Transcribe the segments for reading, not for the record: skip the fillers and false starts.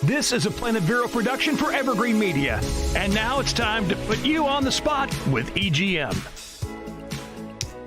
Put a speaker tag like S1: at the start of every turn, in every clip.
S1: This is a Planet Vero production for Evergreen Media. And now it's time to put you on the spot with EGM.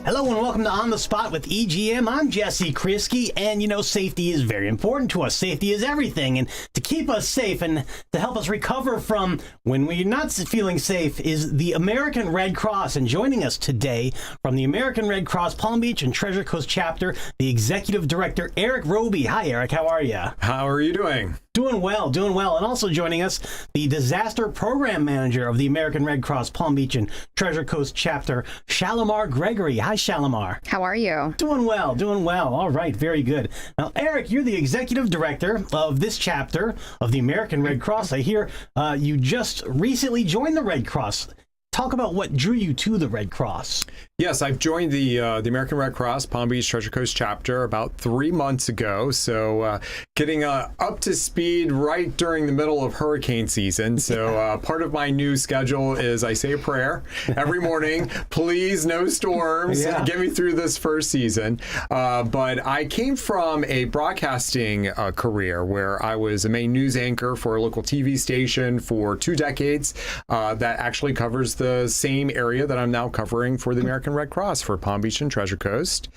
S2: Hello and welcome to On the Spot with EGM. I'm Jesse Krisky, and you know, safety is very important to us. Safety is everything, and to keep us safe and to help us recover from when we're not feeling safe is the American Red Cross. And joining us today from the American Red Cross Palm Beach and Treasure Coast chapter, the Executive Director, Eric Roby. Hi, Eric. How are you?
S3: How are you doing?
S2: Doing well, doing well. And also joining us, the Disaster Program Manager of the American Red Cross Palm Beach and Treasure Coast chapter, Chalimar Gregory. Hi, Chalimar.
S4: How are you?
S2: Doing well, doing well. All right, very good. Now, Eric, you're the Executive Director of this chapter of the American Red Cross. I hear you just recently joined the Red Cross. Talk about what drew you to the Red Cross.
S3: Yes, I've joined the American Red Cross Palm Beach Treasure Coast chapter about 3 months ago. So getting up to speed right during the middle of hurricane season. So part of my new schedule is I say a prayer every morning. Please, no storms. Get me through this first season. But I came from a broadcasting career where I was a main news anchor for a local TV station for 2 decades that actually covers the same area that I'm now covering for the American Red Cross for Palm Beach and Treasure Coast.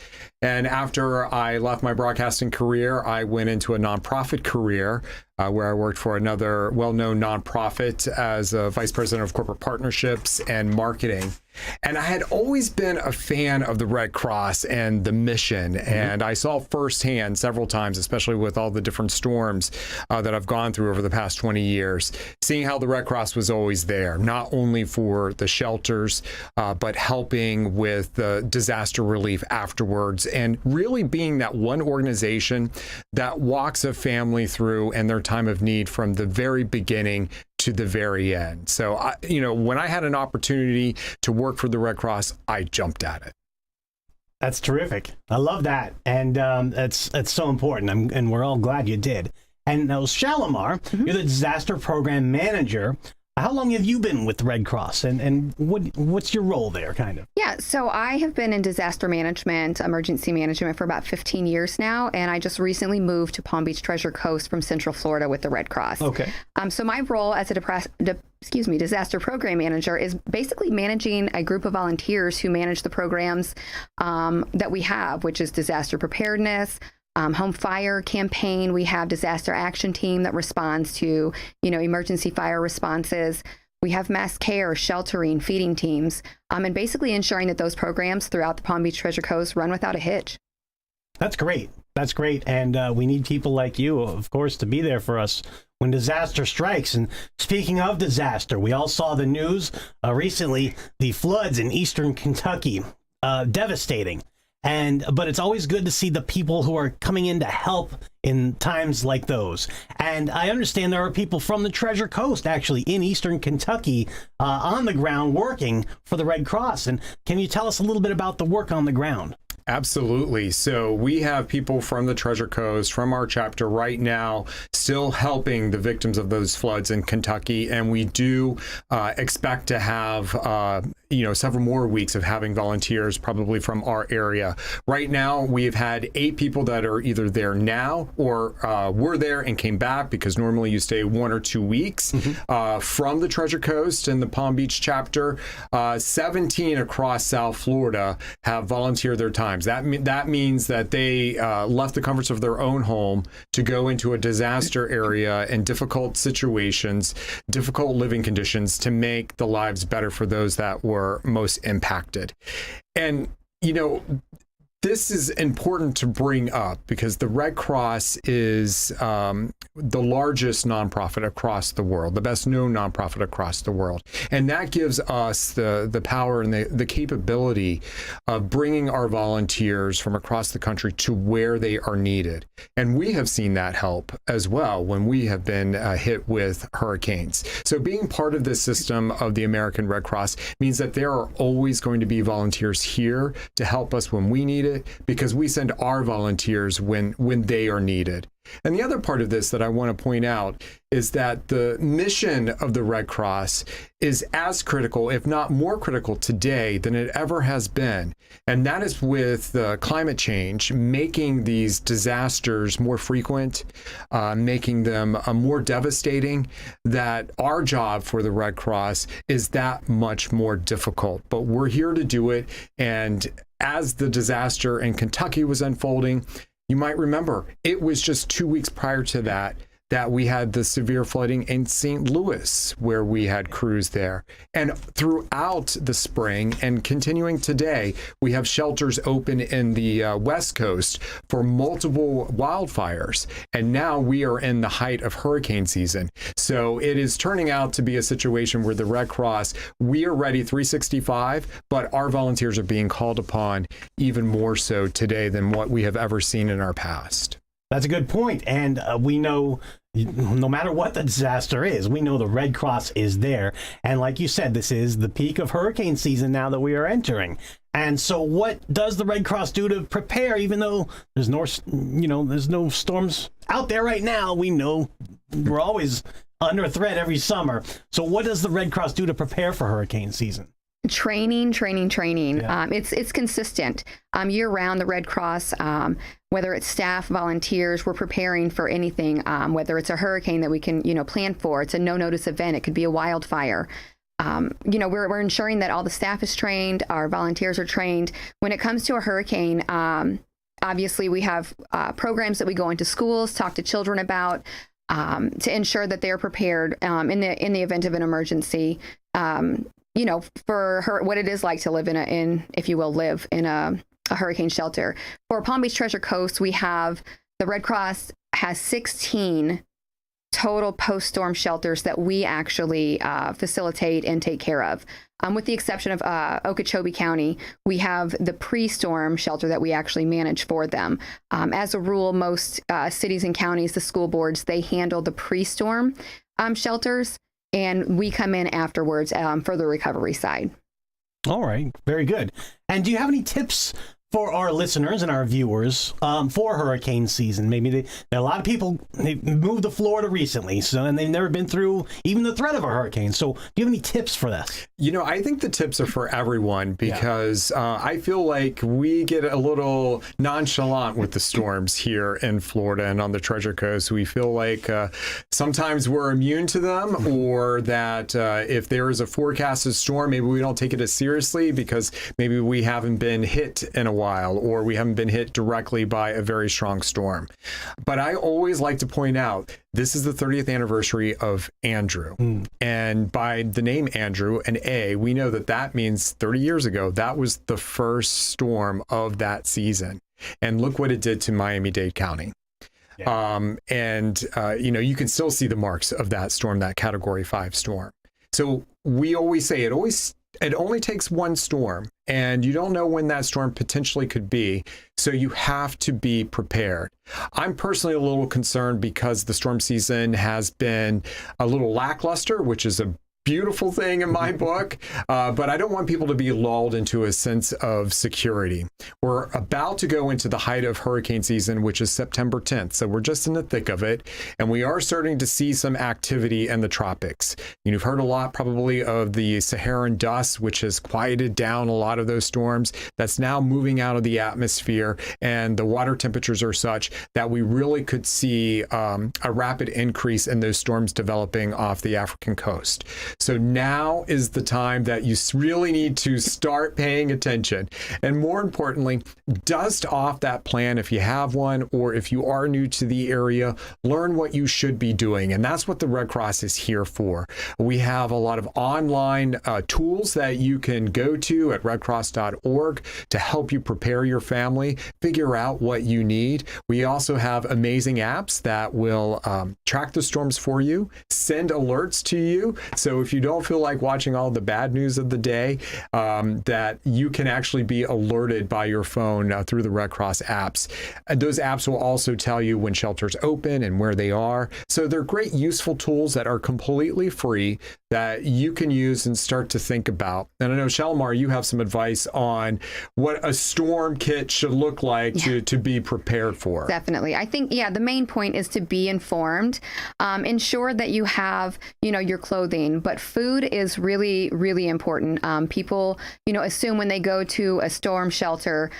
S3: And after I left my broadcasting career, I went into a nonprofit career where I worked for another well-known nonprofit as a vice president of corporate partnerships and marketing. And I had always been a fan of the Red Cross and the mission. And I saw firsthand several times, especially with all the different storms that I've gone through over the past 20 years, seeing how the Red Cross was always there, not only for the shelters, but helping with the disaster relief afterwards, and really being that one organization that walks a family through and their time of need from the very beginning to the very end. So, when I had an opportunity to work for the Red Cross, I jumped at it.
S2: That's terrific. I love that. And it's so important. And we're all glad you did. And now, Chalimar, you're the Disaster Program Manager. How long have you been with the Red Cross, and what's your role there, kind of?
S4: Yeah, so I have been in disaster management, emergency management for about 15 years now, and I just recently moved to Palm Beach Treasure Coast from Central Florida with the Red Cross.
S2: Okay.
S4: So my role as a disaster program manager is basically managing a group of volunteers who manage the programs that we have, which is disaster preparedness, home fire campaign. We have disaster action team that responds to, emergency fire responses. We have mass care, sheltering, feeding teams, and basically ensuring that those programs throughout the Palm Beach Treasure Coast run without a hitch.
S2: That's great. That's great. And we need people like you, of course, to be there for us when disaster strikes. And speaking of disaster, we all saw the news recently, the floods in eastern Kentucky, devastating. But it's always good to see the people who are coming in to help in times like those. And I understand there are people from the Treasure Coast, actually, in eastern Kentucky, on the ground working for the Red Cross. And can you tell us a little bit about the work on the ground?
S3: Absolutely. So we have people from the Treasure Coast, from our chapter right now, still helping the victims of those floods in Kentucky. And we do expect to have, several more weeks of having volunteers probably from our area. Right now, we've had 8 people that are either there now or were there and came back, because normally you stay 1 or 2 weeks from the Treasure Coast and the Palm Beach chapter. 17 across South Florida have volunteered their times. That means that they left the comforts of their own home to go into a disaster area in difficult situations, difficult living conditions, to make the lives better for those that were most impacted. And, this is important to bring up because the Red Cross is the largest nonprofit across the world, the best known nonprofit across the world. And that gives us the power and the capability of bringing our volunteers from across the country to where they are needed. And we have seen that help as well when we have been hit with hurricanes. So being part of this system of the American Red Cross means that there are always going to be volunteers here to help us when we need it, it because we send our volunteers when they are needed. And the other part of this that I want to point out is that the mission of the Red Cross is as critical, if not more critical today than it ever has been. And that is with climate change, making these disasters more frequent, making them more devastating, that our job for the Red Cross is that much more difficult. But we're here to do it. And as the disaster in Kentucky was unfolding, you might remember it was just 2 weeks prior to that we had the severe flooding in St. Louis, where we had crews there. And throughout the spring and continuing today, we have shelters open in the West Coast for multiple wildfires. And now we are in the height of hurricane season. So it is turning out to be a situation where the Red Cross, we are ready 365, but our volunteers are being called upon even more so today than what we have ever seen in our past.
S2: That's a good point. And we know no matter what the disaster is, we know the Red Cross is there. And like you said, this is the peak of hurricane season now that we are entering. And so what does the Red Cross do to prepare, even though there's no storms out there right now? We know we're always under threat every summer. So what does the Red Cross do to prepare for hurricane season?
S4: Training.
S2: Yeah.
S4: It's consistent year round. The Red Cross, whether it's staff, volunteers, we're preparing for anything. Whether it's a hurricane that we can, plan for, it's a no-notice event. It could be a wildfire. We're ensuring that all the staff is trained, our volunteers are trained. When it comes to a hurricane, obviously we have programs that we go into schools, talk to children about, to ensure that they're prepared in the event of an emergency. For what it is like to live live in a hurricane shelter. For Palm Beach Treasure Coast, the Red Cross has 16 total post-storm shelters that we actually facilitate and take care of. With the exception of Okeechobee County, we have the pre-storm shelter that we actually manage for them. As a rule, most cities and counties, the school boards, they handle the pre-storm shelters, and we come in afterwards for the recovery side.
S2: All right. Very good. And do you have any tips for our listeners and our viewers for hurricane season? Maybe a lot of people, they moved to Florida recently, and they've never been through even the threat of a hurricane. So do you have any tips for this?
S3: I think the tips are for everyone because I feel like we get a little nonchalant with the storms here in Florida and on the Treasure Coast. We feel like sometimes we're immune to them, or that if there is a forecasted storm, maybe we don't take it as seriously because maybe we haven't been hit in a while, or we haven't been hit directly by a very strong storm. But I always like to point out, this is the 30th anniversary of Andrew. And by the name Andrew, an A, we know that means 30 years ago, that was the first storm of that season. And look what it did to Miami-Dade County. Yeah. You can still see the marks of that storm, that Category 5 storm. So we always say it only takes one storm, and you don't know when that storm potentially could be, so you have to be prepared. I'm personally a little concerned because the storm season has been a little lackluster, which is a beautiful thing in my book, but I don't want people to be lulled into a sense of security. We're about to go into the height of hurricane season, which is September 10th, so we're just in the thick of it, and we are starting to see some activity in the tropics. You've heard a lot probably of the Saharan dust, which has quieted down a lot of those storms. That's now moving out of the atmosphere, and the water temperatures are such that we really could see a rapid increase in those storms developing off the African coast. So now is the time that you really need to start paying attention. And more importantly, dust off that plan if you have one, or if you are new to the area, learn what you should be doing. And that's what the Red Cross is here for. We have a lot of online tools that you can go to at redcross.org to help you prepare your family, figure out what you need. We also have amazing apps that will track the storms for you, send alerts to you. So if if you don't feel like watching all the bad news of the day, that you can actually be alerted by your phone through the Red Cross apps. And those apps will also tell you when shelters open and where they are. So they're great, useful tools that are completely free that you can use and start to think about. And I know, Chalimar, you have some advice on what a storm kit should look like to be prepared for.
S4: Definitely. I think, the main point is to be informed. Ensure that you have, your clothing, but food is really, really important. People, assume when they go to a storm shelter,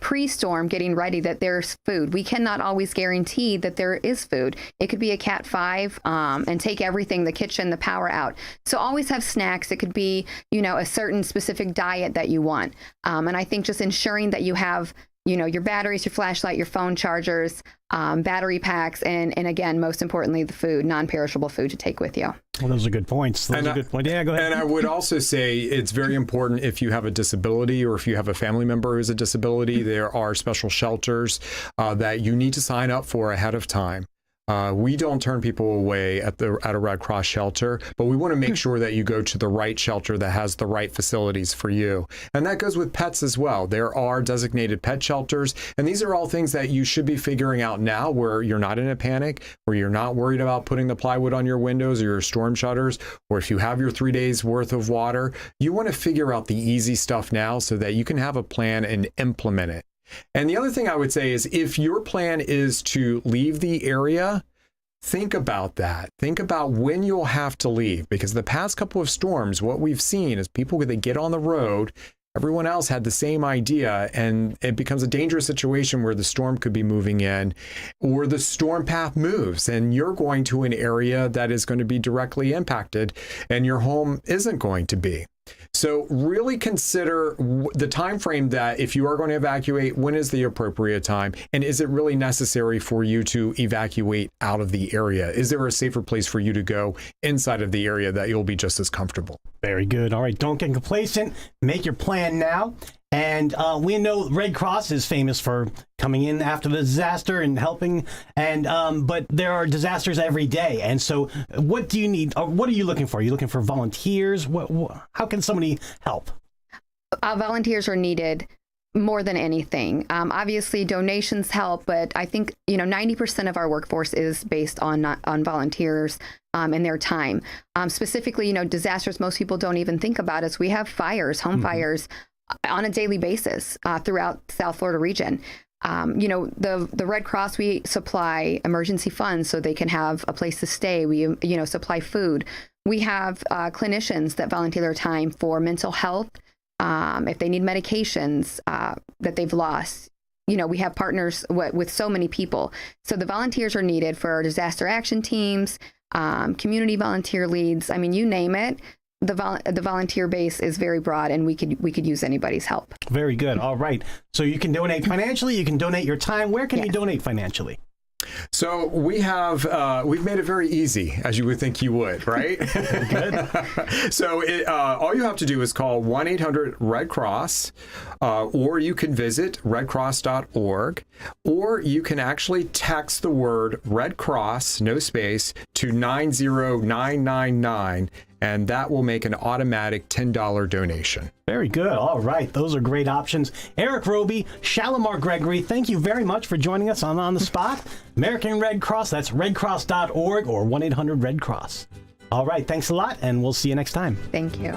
S4: pre-storm, getting ready, that there's food. We cannot always guarantee that there is food. It could be a Cat 5 and take everything, the kitchen, the power out. So always have snacks. It could be, a certain specific diet that you want. And I think just ensuring that you have, your batteries, your flashlight, your phone chargers, battery packs, and again, most importantly, the food, non-perishable food to take with you.
S2: Well, those are good points. Those are good points. Yeah, go ahead.
S3: And I would also say it's very important if you have a disability or if you have a family member who has a disability, there are special shelters that you need to sign up for ahead of time. We don't turn people away at a Red Cross shelter, but we want to make sure that you go to the right shelter that has the right facilities for you. And that goes with pets as well. There are designated pet shelters, and these are all things that you should be figuring out now, where you're not in a panic, where you're not worried about putting the plywood on your windows or your storm shutters, or if you have your 3 days worth of water. You want to figure out the easy stuff now so that you can have a plan and implement it. And the other thing I would say is, if your plan is to leave the area, think about that. Think about when you'll have to leave, because the past couple of storms, what we've seen is people, they get on the road, everyone else had the same idea, and it becomes a dangerous situation where the storm could be moving in, or the storm path moves and you're going to an area that is going to be directly impacted and your home isn't going to be. So really consider the time frame that if you are going to evacuate, when is the appropriate time? And is it really necessary for you to evacuate out of the area? Is there a safer place for you to go inside of the area that you'll be just as comfortable?
S2: Very good. All right. Don't get complacent. Make your plan now. And we know Red Cross is famous for coming in after the disaster and helping. And but there are disasters every day. And so what do you need? Or what are you looking for? Are you looking for volunteers? How can somebody help?
S4: Volunteers are needed more than anything. Obviously, donations help, but I think 90% of our workforce is based on volunteers and their time. Specifically, disasters most people don't even think about is we have fires, home fires, on a daily basis throughout South Florida region. The Red Cross, we supply emergency funds so they can have a place to stay. We, supply food. We have clinicians that volunteer their time for mental health. If they need medications that they've lost, we have partners with so many people. So the volunteers are needed for our disaster action teams, community volunteer leads. I mean, you name it. The volunteer base is very broad, and we could use anybody's help.
S2: Very good. All right. So you can donate financially. You can donate your time. Where can you donate financially?
S3: So we have we've made it very easy, as you would think you would, right?
S2: Good.
S3: So all you have to do is call 1-800-RED-CROSS, or you can visit redcross.org, or you can actually text the word Red Cross, no space, to 90999. And that will make an automatic $10 donation.
S2: Very good. All right. Those are great options. Eric Roby, Chalimar Gregory, thank you very much for joining us on the Spot. American Red Cross, that's redcross.org or 1-800-RED-CROSS. All right. Thanks a lot, and we'll see you next time.
S4: Thank you.